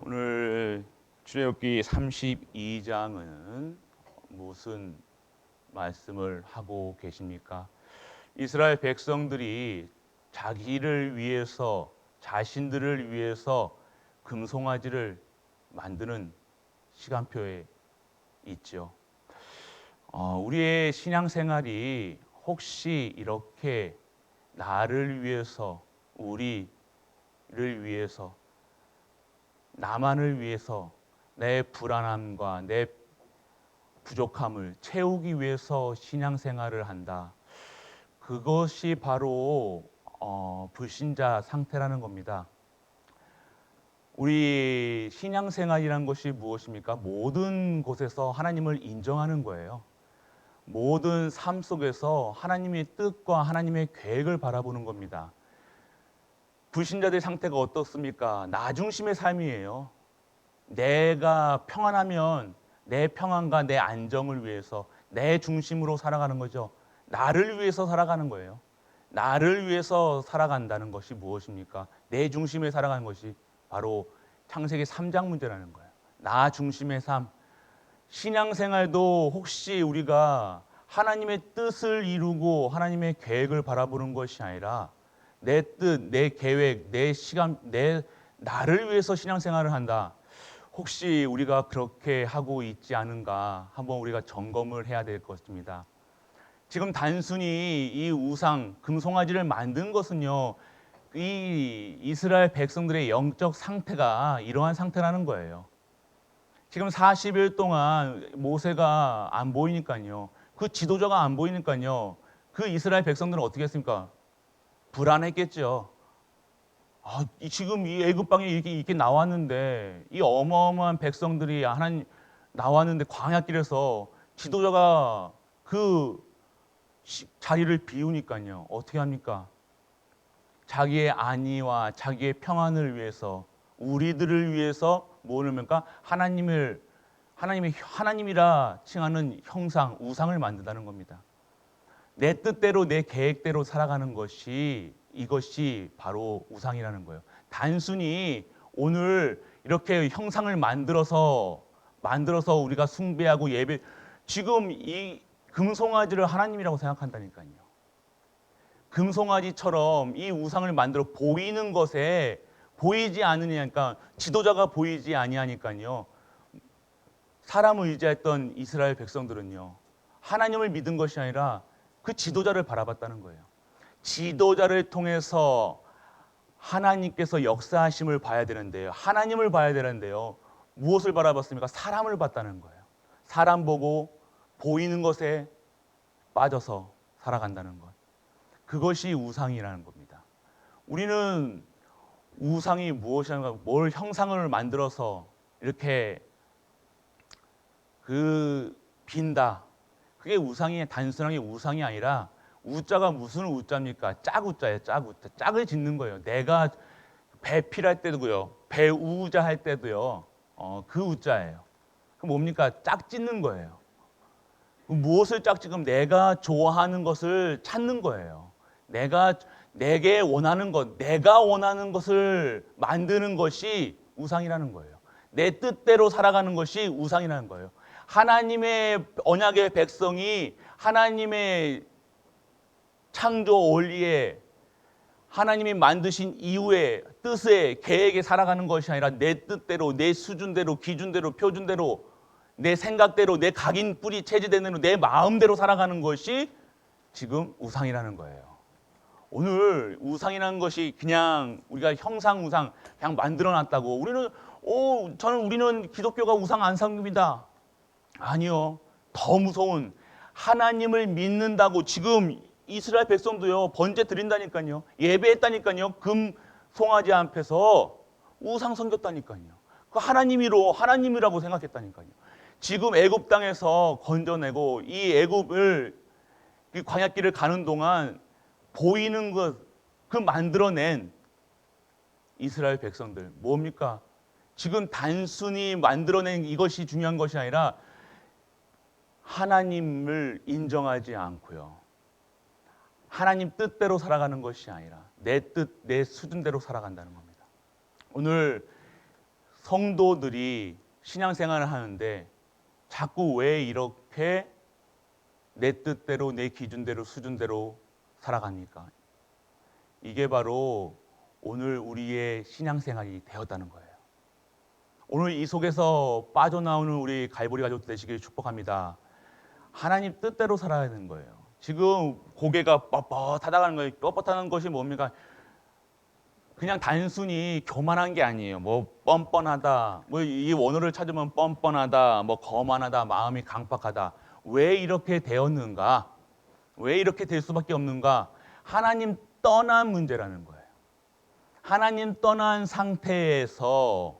오늘 출애굽기 32장은 무슨 말씀을 하고 계십니까? 이스라엘 백성들이 자기를 위해서, 자신들을 위해서 금송아지를 만드는 시간표에 있죠. 우리의 신앙생활이 혹시 이렇게 나를 위해서, 우리를 위해서, 나만을 위해서 내 불안함과 내 부족함을 채우기 위해서 신앙생활을 한다. 그것이 바로 불신자 상태라는 겁니다. 우리 신앙생활이란 것이 무엇입니까? 모든 곳에서 하나님을 인정하는 거예요. 모든 삶 속에서 하나님의 뜻과 하나님의 계획을 바라보는 겁니다. 불신자들의 상태가 어떻습니까? 나 중심의 삶이에요. 내가 평안하면 내 평안과 내 안정을 위해서 내 중심으로 살아가는 거죠. 나를 위해서 살아가는 거예요. 나를 위해서 살아간다는 것이 무엇입니까? 내 중심에 살아가는 것이 바로 창세기 3장 문제라는 거예요. 나 중심의 삶. 신앙생활도 혹시 우리가 하나님의 뜻을 이루고 하나님의 계획을 바라보는 것이 아니라 내 뜻, 내 계획, 내 시간, 나를 위해서 신앙생활을 한다. 혹시 우리가 그렇게 하고 있지 않은가 한번 우리가 점검을 해야 될 것입니다. 지금 단순히 이 우상, 금송아지를 만든 것은요, 이 이스라엘 백성들의 영적 상태가 이러한 상태라는 거예요. 지금 40일 동안 모세가 안 보이니까요, 그 지도자가 안 보이니까요, 그 이스라엘 백성들은 어떻게 했습니까? 불안했겠죠. 지금 이 애굽 땅에 이렇게 나왔는데 이 어마어마한 백성들이 하나님 나왔는데 광야길에서 지도자가 그 자리를 비우니까요. 어떻게 합니까? 자기의 안위와 자기의 평안을 위해서 우리들을 위해서 뭐냐면까 하나님이라 칭하는 형상, 우상을 만든다는 겁니다. 내 뜻대로 내 계획대로 살아가는 것이 이것이 바로 우상이라는 거예요. 단순히 오늘 이렇게 형상을 만들어서 우리가 숭배하고 예배, 지금 이 금송아지를 하나님이라고 생각한다니까요. 금송아지처럼 이 우상을 만들어 보이는 것에 보이지 않으니까, 지도자가 보이지 아니하니까요. 사람을 의지했던 이스라엘 백성들은요, 하나님을 믿은 것이 아니라 그 지도자를 바라봤다는 거예요. 지도자를 통해서 하나님께서 역사하심을 봐야 되는데요. 하나님을 봐야 되는데요. 무엇을 바라봤습니까? 사람을 봤다는 거예요. 사람 보고 보이는 것에 빠져서 살아간다는 것. 그것이 우상이라는 겁니다. 우리는 우상이 무엇인가, 뭘 형상을 만들어서 이렇게 빈다. 그게 우상이 단순하게 우상이 아니라 우자가 무슨 우자입니까? 짝우자예요. 짝우자. 짝을 짓는 거예요. 내가 배필할 때도요. 배우자 할 때도요. 그 우자예요. 그 뭡니까? 짝 짓는 거예요. 무엇을 짝 지금 내가 좋아하는 것을 찾는 거예요. 내게 원하는 것, 내가 원하는 것을 만드는 것이 우상이라는 거예요. 내 뜻대로 살아가는 것이 우상이라는 거예요. 하나님의 언약의 백성이 하나님의 창조 원리에 하나님이 만드신 이후에 뜻에 계획에 살아가는 것이 아니라 내 뜻대로, 내 수준대로, 기준대로, 표준대로, 내 생각대로, 내 각인 뿌리 체질대로 내 마음대로 살아가는 것이 지금 우상이라는 거예요. 오늘 우상이라는 것이 그냥 우리가 형상 우상 그냥 만들어놨다고 우리는 기독교가 우상 안 섬깁니다. 아니요. 더 무서운 하나님을 믿는다고 지금 이스라엘 백성도요 번제 드린다니까요. 예배했다니까요. 금 송아지 앞에서 우상 섬겼다니까요. 그 하나님이라고 생각했다니까요. 지금 애굽 땅에서 건져내고 이 애굽을 이 광야길을 가는 동안 보이는 것 그 만들어낸 이스라엘 백성들 뭡니까? 지금 단순히 만들어낸 이것이 중요한 것이 아니라 하나님을 인정하지 않고요. 하나님 뜻대로 살아가는 것이 아니라 내 뜻, 내 수준대로 살아간다는 겁니다. 오늘 성도들이 신앙생활을 하는데 자꾸 왜 이렇게 내 뜻대로 내 기준대로 수준대로 살아갑니까? 이게 바로 오늘 우리의 신앙생활이 되었다는 거예요. 오늘 이 속에서 빠져나오는 우리 갈보리 가족 되시길 축복합니다. 하나님 뜻대로 살아야 되는 거예요. 지금 고개가 뻣뻣하다는 거예요. 뻣뻣하는 것이 뭡니까? 그냥 단순히 교만한 게 아니에요. 뭐 뻔뻔하다, 뭐 이 원어를 찾으면 뻔뻔하다, 뭐 거만하다, 마음이 강팍하다. 왜 이렇게 되었는가? 왜 이렇게 될 수밖에 없는가? 하나님 떠난 문제라는 거예요. 하나님 떠난 상태에서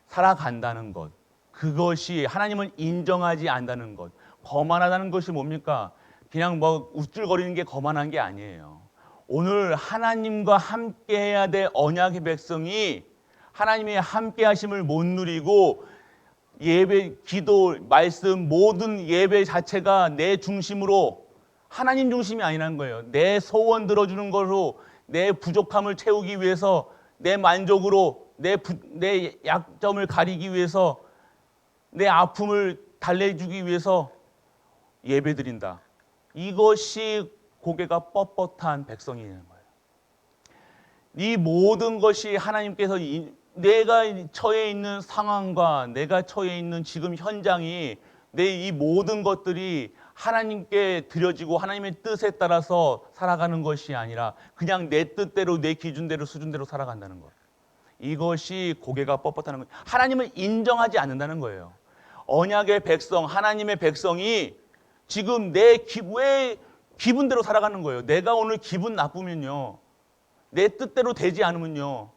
살아간다는 것, 그것이 하나님을 인정하지 않는다는 것. 거만하다는 것이 뭡니까? 그냥 뭐 우쭐거리는 게 거만한 게 아니에요. 오늘 하나님과 함께 해야 될 언약의 백성이 하나님의 함께 하심을 못 누리고 예배, 기도, 말씀, 모든 예배 자체가 내 중심으로 하나님 중심이 아니라는 거예요. 내 소원 들어주는 것으로 내 부족함을 채우기 위해서, 내 만족으로 내 약점을 가리기 위해서, 내 아픔을 달래주기 위해서 예배드린다. 이것이 고개가 뻣뻣한 백성이라는 거예요. 이 모든 것이 하나님께서 내가 처해 있는 상황과 내가 처해 있는 지금 현장이, 내 이 모든 것들이 하나님께 드려지고 하나님의 뜻에 따라서 살아가는 것이 아니라 그냥 내 뜻대로 내 기준대로 수준대로 살아간다는 것. 이것이 고개가 뻣뻣하는 거예요. 하나님을 인정하지 않는다는 거예요. 언약의 백성, 하나님의 백성이 지금 왜 기분대로 살아가는 거예요. 내가 오늘 기분 나쁘면요, 내 뜻대로 되지 않으면요,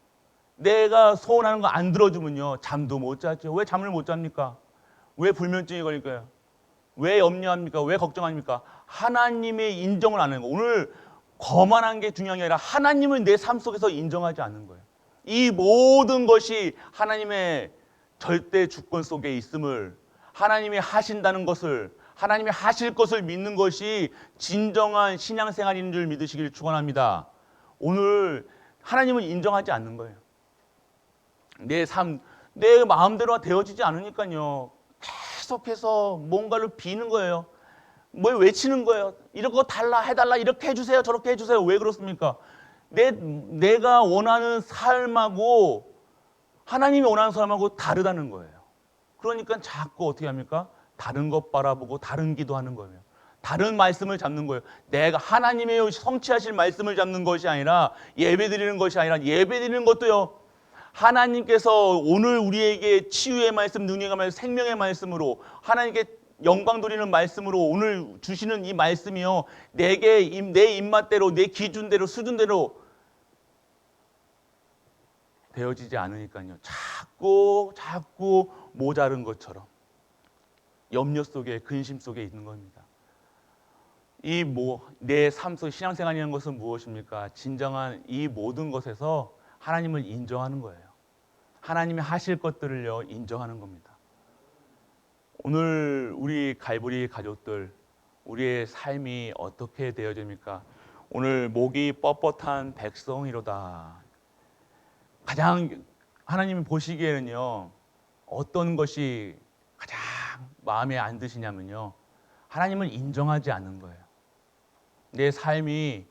내가 소원하는 거 안 들어주면요, 잠도 못 자죠. 왜 잠을 못 잡니까? 왜 불면증이 걸릴까요? 왜 염려합니까? 왜 걱정합니까? 하나님의 인정을 안 하는 거. 오늘 거만한 게 중요한 게 아니라 하나님을 내 삶 속에서 인정하지 않는 거예요. 이 모든 것이 하나님의 절대 주권 속에 있음을, 하나님이 하신다는 것을, 하나님이 하실 것을 믿는 것이 진정한 신앙생활인 줄 믿으시길 축원합니다. 오늘 하나님을 인정하지 않는 거예요. 내 삶, 내 마음대로 되어지지 않으니까요, 계속해서 뭔가를 비는 거예요. 뭘 외치는 거예요. 이런 거 달라, 해달라, 이렇게 해주세요, 저렇게 해주세요. 왜 그렇습니까? 내가 원하는 삶하고 하나님이 원하는 삶하고 다르다는 거예요. 그러니까 자꾸 어떻게 합니까? 다른 것 바라보고 다른 기도하는 거예요. 다른 말씀을 잡는 거예요. 내가 하나님의 성취하실 말씀을 잡는 것이 아니라, 예배드리는 것이 아니라, 예배드리는 것도요, 하나님께서 오늘 우리에게 치유의 말씀, 능력의 말씀, 생명의 말씀으로, 하나님께 영광 돌리는 말씀으로 오늘 주시는 이 말씀이요, 내게 내 입맛대로, 내 기준대로, 수준대로 되어지지 않으니까요, 자꾸 모자른 것처럼 염려 속에, 근심 속에 있는 겁니다. 내 삶 속 신앙생활이라는 것은 무엇입니까? 진정한 이 모든 것에서 하나님을 인정하는 거예요. 하나님이 하실 것들을요, 인정하는 겁니다. 오늘 우리 갈보리 가족들, 우리의 삶이 어떻게 되어집니까? 오늘 목이 뻣뻣한 백성이로다. 가장 하나님이 보시기에는요, 어떤 것이 가장 마음에 안 드시냐면요, 하나님을 인정하지 않는 거예요. 내 삶이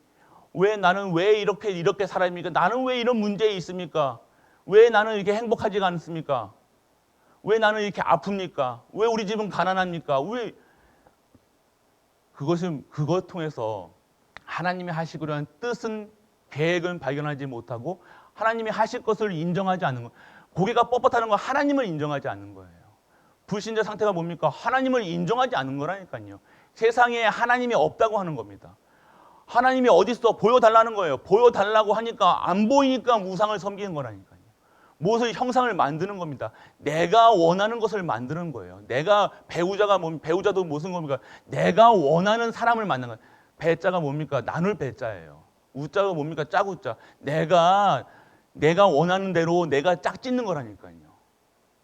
나는 왜 이렇게 살아입니까? 나는 왜 이런 문제에 있습니까? 왜 나는 이렇게 행복하지가 않습니까? 왜 나는 이렇게 아픕니까? 왜 우리 집은 가난합니까? 왜 그것 통해서 하나님이 하시기로 한 뜻은, 계획은 발견하지 못하고 하나님이 하실 것을 인정하지 않는 거. 고개가 뻣뻣하는 건 하나님을 인정하지 않는 거예요. 불신자 상태가 뭡니까? 하나님을 인정하지 않는 거라니까요. 세상에 하나님이 없다고 하는 겁니다. 하나님이 어디 있어? 보여달라는 거예요. 보여달라고 하니까 안 보이니까 우상을 섬기는 거라니까요. 무엇을 형상을 만드는 겁니다. 내가 원하는 것을 만드는 거예요. 내가 배우자도 무슨 겁니까? 내가 원하는 사람을 만나는 거예요. 배자가 뭡니까? 나눌 배자예요. 우자가 뭡니까? 짜구자. 내가 원하는 대로 내가 짝 짓는 거라니까요.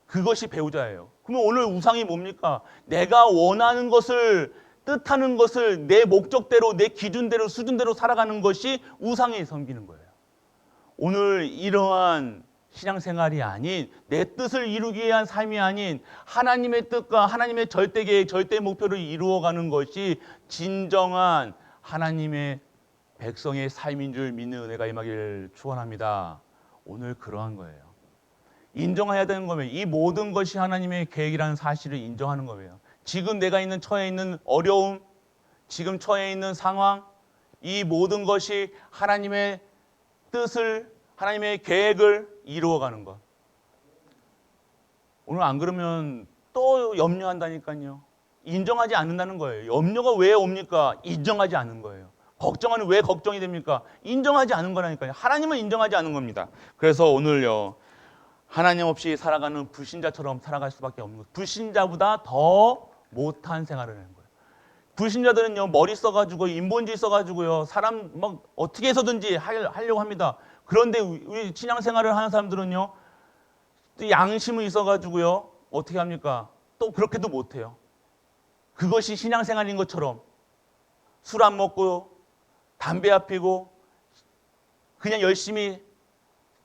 그것이 배우자예요. 그러면 오늘 우상이 뭡니까? 내가 원하는 것을, 뜻하는 것을 내 목적대로, 내 기준대로, 수준대로 살아가는 것이 우상이 섬기는 거예요. 오늘 이러한 신앙생활이 아닌, 내 뜻을 이루기 위한 삶이 아닌 하나님의 뜻과 하나님의 절대 계획, 절대 목표를 이루어가는 것이 진정한 하나님의 백성의 삶인 줄 믿는 은혜가 임하기를 축원합니다. 오늘 그러한 거예요. 인정해야 되는 거예요. 이 모든 것이 하나님의 계획이라는 사실을 인정하는 거예요. 지금 내가 있는 처해 있는 어려움, 지금 처해 있는 상황, 이 모든 것이 하나님의 뜻을, 하나님의 계획을 이루어가는 것. 오늘 안 그러면 또 염려한다니까요. 인정하지 않는다는 거예요. 염려가 왜 옵니까? 인정하지 않는 거예요. 걱정하는 왜 걱정이 됩니까? 인정하지 않은 거라니까요. 하나님을 인정하지 않은 겁니다. 그래서 오늘요, 하나님 없이 살아가는 불신자처럼 살아갈 수밖에 없는 거예요. 불신자보다 더 못한 생활을 하는 거예요. 불신자들은요, 머리 써가지고 인본주의 써가지고요, 사람 막 어떻게 해서든지 하려고 합니다. 그런데 우리 신앙생활을 하는 사람들은요, 또 양심이 있어가지고요, 어떻게 합니까? 또 그렇게도 못해요. 그것이 신앙생활인 것처럼 술 안 먹고 담배 안 피고 그냥 열심히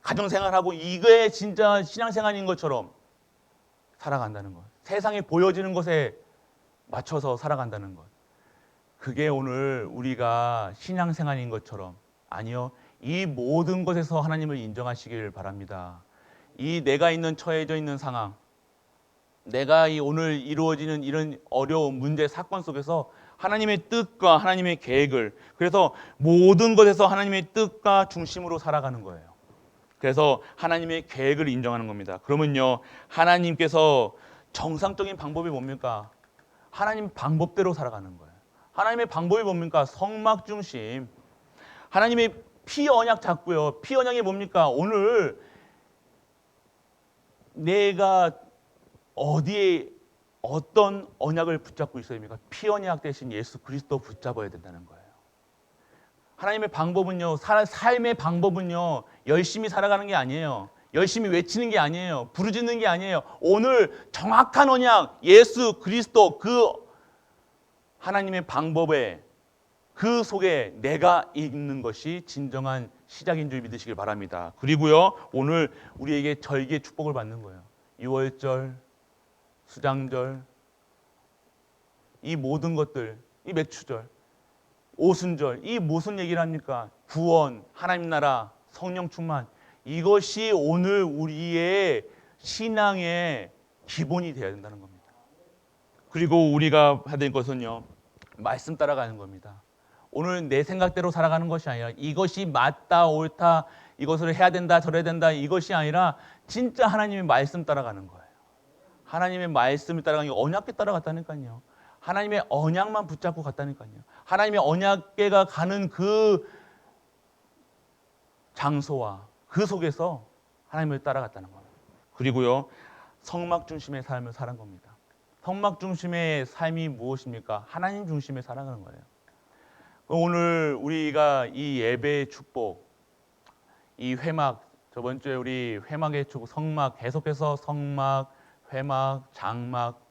가정생활하고 이게 진짜 신앙생활인 것처럼 살아간다는 것. 세상에 보여지는 것에 맞춰서 살아간다는 것. 그게 오늘 우리가 신앙생활인 것처럼, 아니요, 이 모든 것에서 하나님을 인정하시길 바랍니다. 이 내가 있는 처해져 있는 상황, 내가 이 오늘 이루어지는 이런 어려운 문제 사건 속에서 하나님의 뜻과 하나님의 계획을, 그래서 모든 것에서 하나님의 뜻과 중심으로 살아가는 거예요. 그래서 하나님의 계획을 인정하는 겁니다. 그러면요, 하나님께서 정상적인 방법이 뭡니까? 하나님 방법대로 살아가는 거예요. 하나님의 방법이 뭡니까? 성막 중심. 하나님의 피 언약 잡고요. 피 언약이 뭡니까? 오늘 내가 어디에 어떤 언약을 붙잡고 있어야 됩니까? 피 언약 대신 예수 그리스도 붙잡아야 된다는 거예요. 하나님의 방법은요, 삶의 방법은요, 열심히 살아가는 게 아니에요. 열심히 외치는 게 아니에요. 부르짖는 게 아니에요. 오늘 정확한 언약, 예수 그리스도 그 하나님의 방법에 그 속에 내가 있는 것이 진정한 시작인 줄 믿으시길 바랍니다. 그리고요, 오늘 우리에게 절기의 축복을 받는 거예요. 유월절, 수장절, 이 모든 것들, 이 맥추절, 오순절, 이 무슨 얘기를 합니까? 구원, 하나님 나라, 성령 충만, 이것이 오늘 우리의 신앙의 기본이 되어야 된다는 겁니다. 그리고 우리가 해야 될 것은요, 말씀 따라가는 겁니다. 오늘 내 생각대로 살아가는 것이 아니라 이것이 맞다 옳다, 이것을 해야 된다 저래야 된다, 이것이 아니라 진짜 하나님의 말씀 따라가는 거예요. 하나님의 말씀을 따라가는 게 언약궤 따라갔다니까요. 하나님의 언약만 붙잡고 갔다니까요. 하나님의 언약궤가 가는 그 장소와 그 속에서 하나님을 따라갔다는 겁니다. 그리고요, 성막 중심의 삶을 살은 겁니다. 성막 중심의 삶이 무엇입니까? 하나님 중심에 살아가는 거예요. 오늘 우리가 이 예배의 축복, 이 회막, 저번 주에 우리 회막의 축복, 성막, 계속해서 성막, 회막, 장막,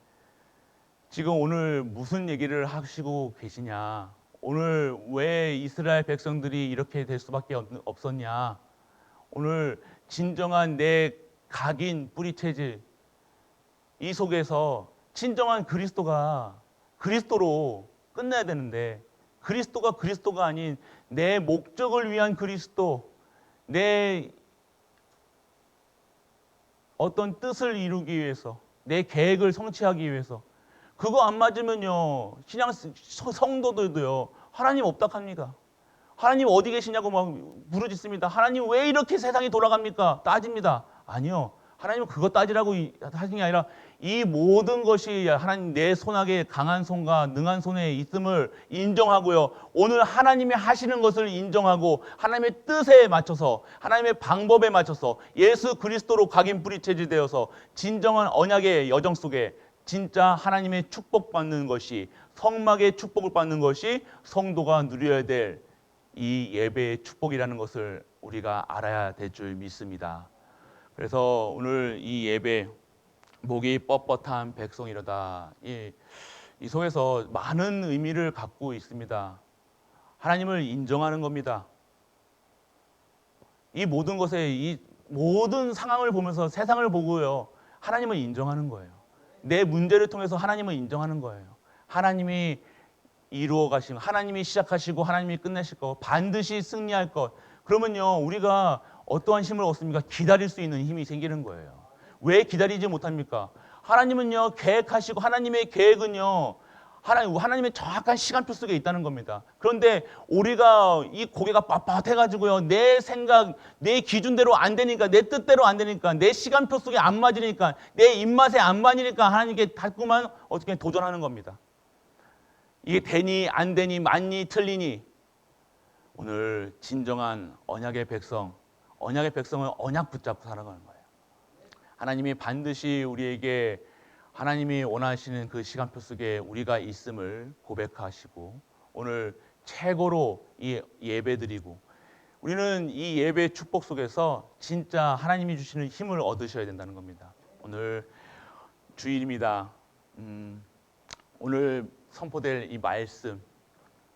지금 오늘 무슨 얘기를 하시고 계시냐? 오늘 왜 이스라엘 백성들이 이렇게 될 수밖에 없었냐? 오늘 진정한 내 각인 뿌리체질, 이 속에서 진정한 그리스도가 그리스도로 끝내야 되는데, 그리스도가 아닌 내 목적을 위한 그리스도, 내 어떤 뜻을 이루기 위해서, 내 계획을 성취하기 위해서, 그거 안 맞으면요, 신앙 성도들도요, 하나님 없다 합니다. 하나님 어디 계시냐고 막 부르짖습니다. 하나님 왜 이렇게 세상이 돌아갑니까? 따집니다. 아니요, 하나님은 그거 따지라고 하신 게 아니라 이 모든 것이 하나님 내 손아래 강한 손과 능한 손에 있음을 인정하고요, 오늘 하나님이 하시는 것을 인정하고 하나님의 뜻에 맞춰서, 하나님의 방법에 맞춰서 예수 그리스도로 각인 뿌리체질 되어서 진정한 언약의 여정 속에 진짜 하나님의 축복받는 것이, 성막의 축복을 받는 것이 성도가 누려야 될 이 예배의 축복이라는 것을 우리가 알아야 될 줄 믿습니다. 그래서 오늘 이 예배, 목이 뻣뻣한 백성이로다, 이 속에서 많은 의미를 갖고 있습니다. 하나님을 인정하는 겁니다. 이 모든 것에 이 모든 상황을 보면서 세상을 보고요. 하나님을 인정하는 거예요. 내 문제를 통해서 하나님을 인정하는 거예요. 하나님이 이루어 가시고 하나님이 시작하시고 하나님이 끝내실 것, 반드시 승리할 것. 그러면요, 우리가 어떠한 힘을 얻습니까? 기다릴 수 있는 힘이 생기는 거예요. 왜 기다리지 못합니까? 하나님은요, 계획하시고 하나님의 계획은요, 하나님의 정확한 시간표 속에 있다는 겁니다. 그런데 우리가 이 고개가 빳빳해가지고요, 내 생각, 내 기준대로 안 되니까, 내 뜻대로 안 되니까, 내 시간표 속에 안 맞으니까, 내 입맛에 안 맞으니까 하나님께 자꾸만 어떻게 도전하는 겁니다. 이게 되니 안 되니 맞니 틀리니. 오늘 진정한 언약의 백성은 언약 붙잡고 살아가는 거예요. 하나님이 반드시 우리에게 하나님이 원하시는 그 시간표 속에 우리가 있음을 고백하시고 오늘 최고로 이 예배드리고 우리는 이 예배의 축복 속에서 진짜 하나님이 주시는 힘을 얻으셔야 된다는 겁니다. 오늘 주일입니다. 오늘 선포될 이 말씀,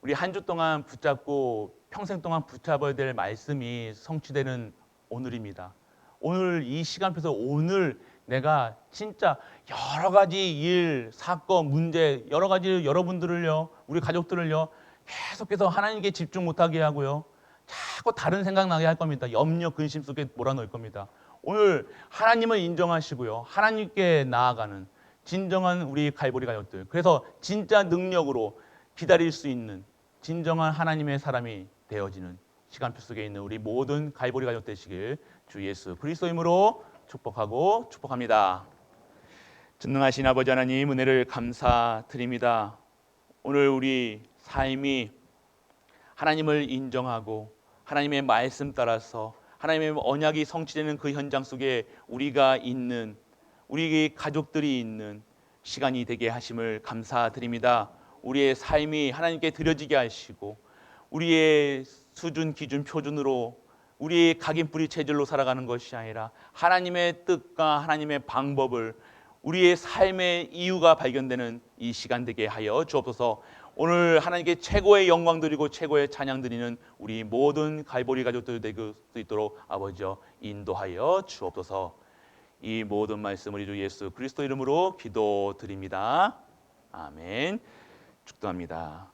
우리 한 주 동안 붙잡고 평생 동안 붙잡아야 될 말씀이 성취되는 오늘입니다. 오늘 이 시간표에서 오늘 내가 진짜 여러 가지 일, 사건, 문제, 여러 가지 여러분들을요, 우리 가족들을요, 계속해서 하나님께 집중 못하게 하고요, 자꾸 다른 생각 나게 할 겁니다. 염려, 근심 속에 몰아넣을 겁니다. 오늘 하나님을 인정하시고요, 하나님께 나아가는 진정한 우리 갈보리 가족들, 그래서 진짜 능력으로 기다릴 수 있는 진정한 하나님의 사람이 되어지는 시간표 속에 있는 우리 모든 갈보리 가족 되시길 주 예수 그리스도 이름으로 축복합니다. 전능하신 아버지 하나님, 은혜를 감사드립니다. 오늘 우리 삶이 하나님을 인정하고 하나님의 말씀 따라서 하나님의 언약이 성취되는 그 현장 속에 우리가 있는, 우리 가족들이 있는 시간이 되게 하심을 감사드립니다. 우리의 삶이 하나님께 드려지게 하시고 우리의 수준, 기준, 표준으로 우리의 각인뿌리 체질로 살아가는 것이 아니라 하나님의 뜻과 하나님의 방법을 우리의 삶의 이유가 발견되는 이 시간 되게 하여 주옵소서. 오늘 하나님께 최고의 영광 드리고 최고의 찬양 드리는 우리 모든 갈보리 가족들 될 수 있도록 아버지여 인도하여 주옵소서. 이 모든 말씀 우리 주 예수 그리스도 이름으로 기도드립니다. 아멘. 축도합니다.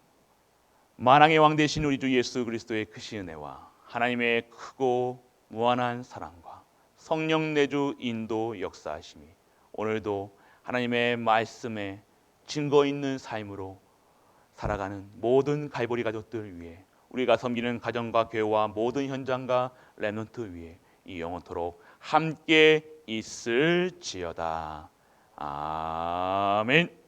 만왕의 왕 되신 우리 주 예수 그리스도의 크신 은혜와 하나님의 크고 무한한 사랑과 성령 내주 인도 역사하심이 오늘도 하나님의 말씀에 증거 있는 삶으로 살아가는 모든 갈보리 가족들 위해, 우리가 섬기는 가정과 교회와 모든 현장과 렘넌트 위에 이 영원토록 함께 있을지어다. 아멘.